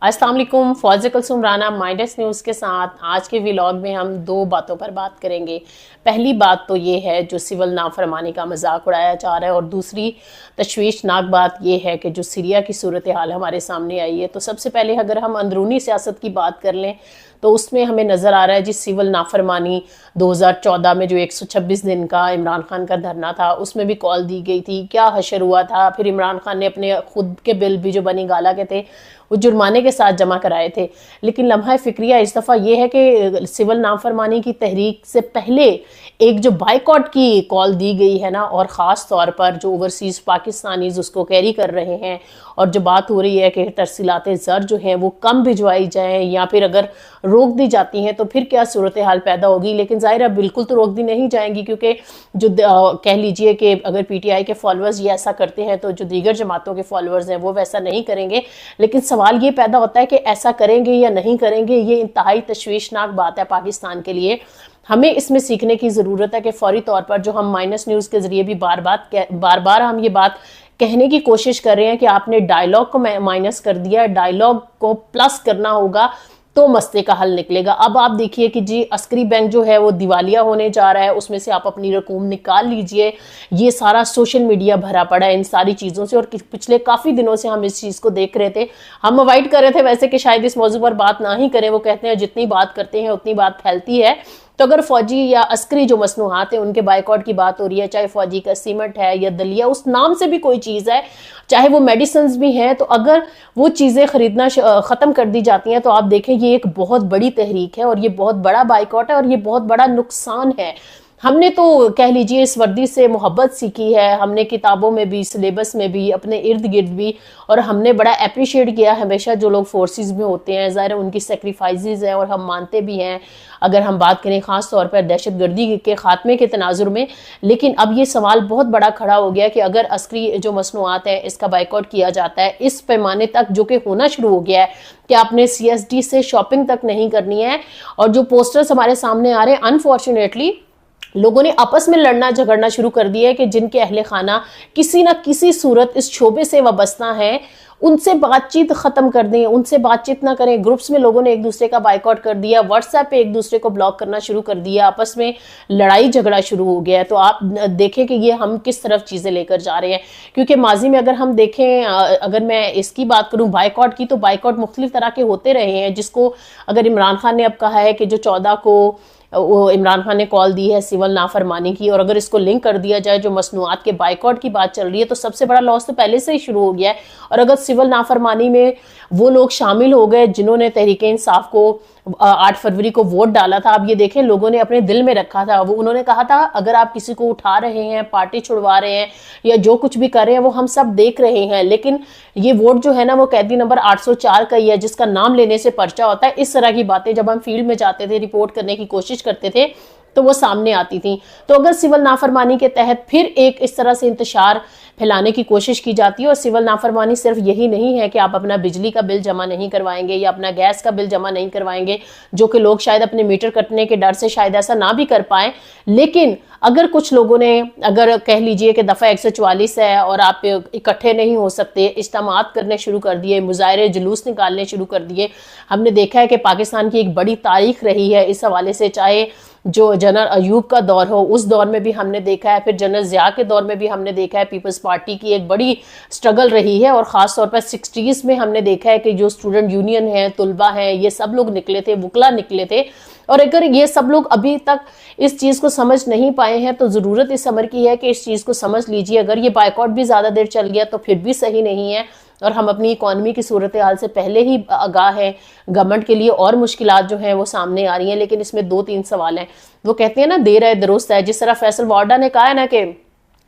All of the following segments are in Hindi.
अस्सलाम वालेकुम, फौज़िया कुलसूम राना माइडस न्यूज़ के साथ। आज के व्लॉग में हम दो बातों पर बात करेंगे। पहली बात तो ये है जो सिविल नाफरमानी का मजाक उड़ाया जा रहा है, और दूसरी तशवीशनाक बात ये है कि जो सीरिया की सूरत हाल हमारे सामने आई है। तो सबसे पहले अगर हम अंदरूनी सियासत की बात कर लें तो उसमें हमें नज़र आ रहा है जी सिविल नाफरमानी 2014 में जो 126 दिन का इमरान खान का धरना था उसमें भी कॉल दी गई थी, क्या हशर हुआ था। फिर इमरान खान ने अपने खुद के बिल भी जो बनी गाला के थे वो जुर्माने के साथ जमा कराए थे। लेकिन लम्हा फिक्रिया इस दफ़ा ये है कि सिविल नाफरमानी की तहरीक से पहले एक जो बाइकॉट की कॉल दी गई है ना, और ख़ास तौर पर जो ओवरसीज़ पाकिस्तानीज़ उसको कैरी कर रहे हैं, और जो बात हो रही है कि तरसीलात ज़र जो हैं वो कम भिजवाई जाएँ या फिर अगर रोक दी जाती हैं तो फिर क्या सूरत हाल पैदा होगी। लेकिन ज़ाहिर है बिल्कुल तो रोक दी नहीं जाएंगी, क्योंकि जो कह लीजिए कि अगर PTI के फॉलोअर्स ये ऐसा करते हैं तो जो दीगर जमातों के फॉलोअर्स हैं वो वैसा नहीं करेंगे। लेकिन सवाल ये पैदा होता है कि ऐसा करेंगे या नहीं करेंगे। ये इंतहाई तशवीशनाक बात है पाकिस्तान के लिए। हमें इसमें सीखने की ज़रूरत है कि फौरी तौर पर जो हम माइनस न्यूज़ के ज़रिए भी बार बार हम ये बात कहने की कोशिश कर रहे हैं कि आपने डायलॉग को माइनस कर दिया, डायलॉग को प्लस करना होगा तो मसले का हल निकलेगा। अब आप देखिए कि जी अस्करी बैंक जो है वो दिवालिया होने जा रहा है, उसमें से आप अपनी रकूम निकाल लीजिए। ये सारा सोशल मीडिया भरा पड़ा है इन सारी चीज़ों से, और पिछले काफ़ी दिनों से हम इस चीज़ को देख रहे थे। हम अवॉइड कर रहे थे वैसे कि शायद इस मौजू पर बात ना ही करें। वो कहते हैं जितनी बात करते हैं उतनी बात फैलती है। तो अगर फौजी या अस्करी जो मसनूहात हैं उनके बाइकआउट की बात हो रही है, चाहे फौजी का सीमेंट है या दलिया, उस नाम से भी कोई चीज़ है, चाहे वो मेडिसिन भी हैं, तो अगर वो चीज़ें खरीदना ख़त्म कर दी जाती हैं तो आप देखें ये एक बहुत बड़ी तहरीक है और ये बहुत बड़ा बाइकआउट है और ये बहुत बड़ा नुकसान है। हमने तो कह लीजिए इस वर्दी से मोहब्बत सीखी है, हमने किताबों में भी, सिलेबस में भी, अपने इर्द गिर्द भी, और हमने बड़ा अप्रिशिएट किया हमेशा जो लोग फोर्सेस में होते हैं। ज़ाहिर उनकी सेक्रीफाइसेस हैं और हम मानते भी हैं, अगर हम बात करें ख़ास तौर पर दहशतगर्दी के ख़ात्मे के तनाजुर में। लेकिन अब ये सवाल बहुत बड़ा खड़ा हो गया कि अगर अस्करी जो मसनूआत है इसका बाइकआउट किया जाता है इस पैमाने तक, जो कि होना शुरू हो गया है कि आपने CSD से शॉपिंग तक नहीं करनी है, और जो पोस्टर्स हमारे सामने आ रहे हैं अनफॉर्चुनेटली लोगों ने आपस में लड़ना झगड़ना शुरू कर दिया है कि जिनके अहले खाना किसी ना किसी सूरत इस शोबे से वाबस्ता हैं उनसे बातचीत खत्म कर दें, उनसे बातचीत ना करें। ग्रुप्स में लोगों ने एक दूसरे का बाइकआउट कर दिया, व्हाट्सएप पे एक दूसरे को ब्लॉक करना शुरू कर दिया, आपस में लड़ाई झगड़ा शुरू हो गया है। तो आप देखें कि ये हम किस तरफ चीज़ें लेकर जा रहे हैं। क्योंकि माजी में अगर हम देखें, अगर मैं इसकी बात करूं बाइकआउट की, तो बाइकआउट मुख्तलिफ तरह के होते रहे हैं, जिसको अगर इमरान खान ने अब कहा है कि जो 14 को वो इमरान खान ने कॉल दी है सिविल नाफरमानी की, और अगर इसको लिंक कर दिया जाए जो मसनूआत के बाइकआउट की बात चल रही है, तो सबसे बड़ा लॉस तो पहले से ही शुरू हो गया है। और अगर सिविल नाफरमानी में वो लोग शामिल हो गए जिन्होंने तहरीके इंसाफ को 8 फरवरी को वोट डाला था, अब ये देखें लोगों ने अपने दिल में रखा था, वो उन्होंने कहा था अगर आप किसी को उठा रहे हैं, पार्टी छुड़वा रहे हैं या जो कुछ भी कर रहे हैं वो हम सब देख रहे हैं, लेकिन ये वोट जो है ना वो कैदी नंबर 804 का ही है जिसका नाम लेने से पर्चा होता है। इस तरह की बातें जब हम फील्ड में जाते थे, रिपोर्ट करने की कोशिश करते थे, तो वो सामने आती थी। तो अगर सिविल नाफरमानी के तहत फिर एक इस तरह से इंतशार फैलाने की कोशिश की जाती है, और सिविल नाफरमानी सिर्फ यही नहीं है कि आप अपना बिजली का बिल जमा नहीं करवाएंगे या अपना गैस का बिल जमा नहीं करवाएंगे, जो कि लोग शायद अपने मीटर कटने के डर से शायद ऐसा ना भी कर पाए। लेकिन अगर कुछ लोगों ने, अगर कह लीजिए कि दफ़ा 144 है और आप इकट्ठे नहीं हो सकते, इज्तिमात करने शुरू कर दिए, मुजाहरे जुलूस निकालने शुरू कर दिए। हमने देखा है कि पाकिस्तान की एक बड़ी तारीख रही है इस हवाले से, चाहे जो जनरल अयूब का दौर हो उस दौर में भी हमने देखा है, फिर जनरल ज़िया के दौर में भी हमने देखा है पीपल्स पार्टी की एक बड़ी स्ट्रगल रही है, और ख़ास तौर पर 60s में हमने देखा है कि जो स्टूडेंट यूनियन है, तुलबा हैं, ये सब लोग निकले थे, वकला निकले थे। और अगर ये सब लोग अभी तक इस चीज़ को समझ नहीं पाए हैं तो ज़रूरत इस अमर की है कि इस चीज़ को समझ लीजिए। अगर ये बाइकआउट भी ज़्यादा देर चल गया तो फिर भी सही नहीं है, और हम अपनी इकॉनमी की सूरत हाल से पहले ही आगाह हैं। गवर्नमेंट के लिए और मुश्किलात जो हैं वो सामने आ रही हैं, लेकिन इसमें 2-3 सवाल हैं। वो कहते हैं ना देर है दुरुस्त है, जिस तरह फैसल वार्डा ने कहा है ना कि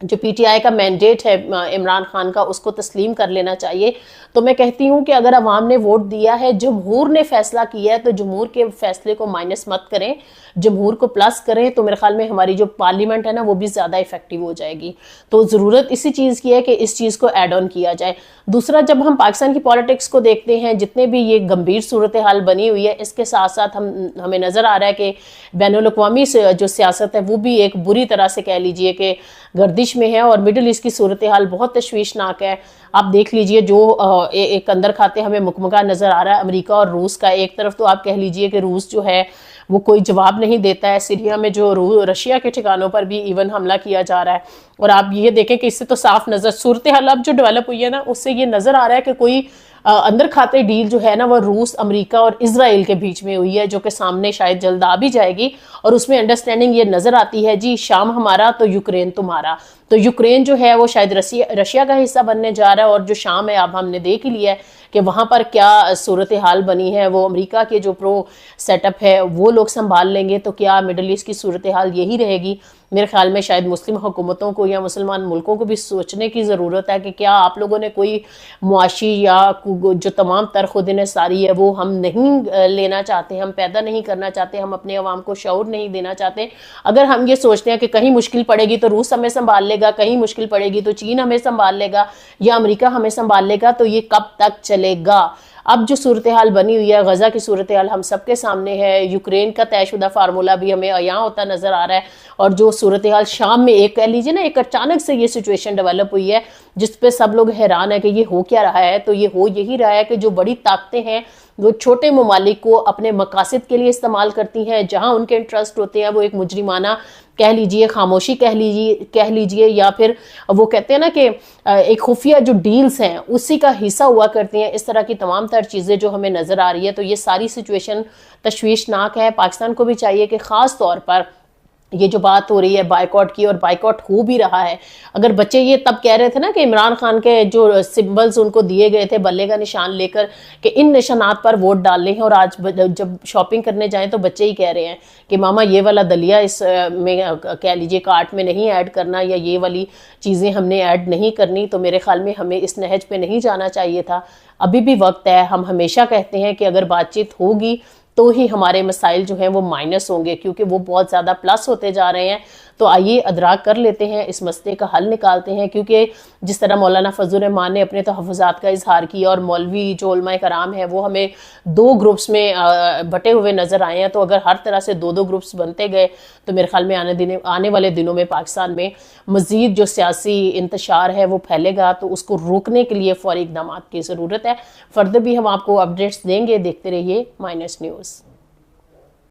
जो PTI का मैंडेट है इमरान खान का उसको तस्लीम कर लेना चाहिए, तो मैं कहती हूँ कि अगर अवाम ने वोट दिया है, जमहूर ने फैसला किया है, तो जमहूर के फैसले को माइनस मत करें, जमहूर को प्लस करें, तो मेरे ख्याल में हमारी जो पार्लियामेंट है ना वो भी ज़्यादा इफेक्टिव हो जाएगी। तो ज़रूरत इसी चीज़ की है कि इस चीज़ को ऐड ऑन किया जाए। दूसरा, जब हम पाकिस्तान की पॉलिटिक्स को देखते हैं, जितने भी ये गंभीर सूरत हाल बनी हुई है, इसके साथ साथ हमें नज़र आ रहा है कि बैनुल अक़वामी जो सियासत है वो भी एक बुरी तरह से कह लीजिए कि गर्दिश तशवीश में है और मिडल ईस्ट की सूरत हाल बहुत तशवीशनाक है। आप देख लीजिए जो एक अंदर खाते हमें मुकमका नजर आ रहा है अमेरिका और रूस का। एक तरफ तो आप कह लीजिए कि रूस जो है वो कोई जवाब नहीं देता है, सीरिया में जो रशिया के ठिकानों पर भी इवन हमला किया जा रहा है। और आप ये देखें कि इससे तो साफ नजर सूरत हाल अब जो डेवलप हुई है ना, उससे ये नजर आ रहा है कि कोई अंदर खाते डील जो है ना वो रूस, अमेरिका और इजराइल के बीच में हुई है, जो कि सामने शायद जल्द आ भी जाएगी। और उसमें अंडरस्टैंडिंग ये नजर आती है जी, शाम हमारा तो यूक्रेन तुम्हारा। तो यूक्रेन जो है वो शायद रशिया का हिस्सा बनने जा रहा है, और जो शाम है अब हमने देख ही लिया है कि वहां पर क्या सूरत हाल बनी है। वो अमेरिका के जो प्रो सेटअप है वो लोग संभाल लेंगे, तो क्या मिडल ईस्ट की सूरत हाल यही रहेगी? मेरे ख्याल में शायद मुस्लिम हुकूमतों को या मुसलमान मुल्कों को भी सोचने की ज़रूरत है कि क्या आप लोगों ने कोई मुआशी या जो तमाम तर खुद सारी है वो हम नहीं लेना चाहते, हम पैदा नहीं करना चाहते, हम अपने अवाम को शऊर नहीं देना चाहते। अगर हम ये सोचते हैं कि कहीं मुश्किल पड़ेगी तो रूस हमें संभाल लेगा, कहीं मुश्किल पड़ेगी तो चीन हमें संभाल लेगा या अमेरिका हमें संभाल लेगा, तो ये कब तक चलेगा? अब जो सूरत हाल बनी हुई है, गजा की सूरत हाल हम सबके सामने है, यूक्रेन का तयशुदा फार्मूला भी हमें यहाँ होता नजर आ रहा है। और जो सूरत हाल शाम में एक कह लीजिए ना, एक अचानक से ये सिचुएशन डेवलप हुई है जिसपे सब लोग हैरान है कि ये हो क्या रहा है। तो ये हो यही रहा है कि जो बड़ी ताकतें हैं वो छोटे ममालिक को अपने मकासद के लिए इस्तेमाल करती हैं। जहां उनके इंटरेस्ट होते हैं वो एक मुजरिमाना कह लीजिए, खामोशी कह लीजिए या फिर वो कहते हैं ना कि एक खुफिया जो डील्स हैं उसी का हिस्सा हुआ करती हैं। इस तरह की तमाम तर चीज़ें जो हमें नज़र आ रही है, तो ये सारी सिचुएशन तशवीशनाक है। पाकिस्तान को भी चाहिए कि ख़ास तौर पर ये जो बात हो रही है बाइकॉट की, और बाइकॉट हो भी रहा है। अगर बच्चे ये तब कह रहे थे ना कि इमरान खान के जो सिंबल्स उनको दिए गए थे बल्ले का निशान लेकर कि इन निशानात पर वोट डालने हैं, और आज जब शॉपिंग करने जाएं तो बच्चे ही कह रहे हैं कि मामा ये वाला दलिया इस में कह लीजिए कार्ट में नहीं ऐड करना, या ये वाली चीज़ें हमने ऐड नहीं करनी। तो मेरे ख्याल में हमें इस नहज पे नहीं जाना चाहिए था। अभी भी वक्त है। हम हमेशा कहते हैं कि अगर बातचीत होगी तो ही हमारे मसाइल जो हैं वो माइनस होंगे, क्योंकि वो बहुत ज़्यादा प्लस होते जा रहे हैं। तो आइए अदराक कर लेते हैं, इस मसले का हल निकालते हैं। क्योंकि जिस तरह मौलाना फजल रहमान ने अपने तहफ़्फ़ुज़ात का इजहार किया और मौलवी जो उलमाए कराम है वो हमें दो ग्रुप्स में बटे हुए नज़र आए हैं, तो अगर हर तरह से दो ग्रुप्स बनते गए तो मेरे ख्याल में आने वाले दिनों में पाकिस्तान में मज़ीद जो सियासी इंतशार है वो फैलेगा। तो उसको रोकने के लिए फौरी इक़दाम की ज़रूरत है। फर्दर भी हम आपको अपडेट्स देंगे। देखते रहिए माइनस न्यूज़।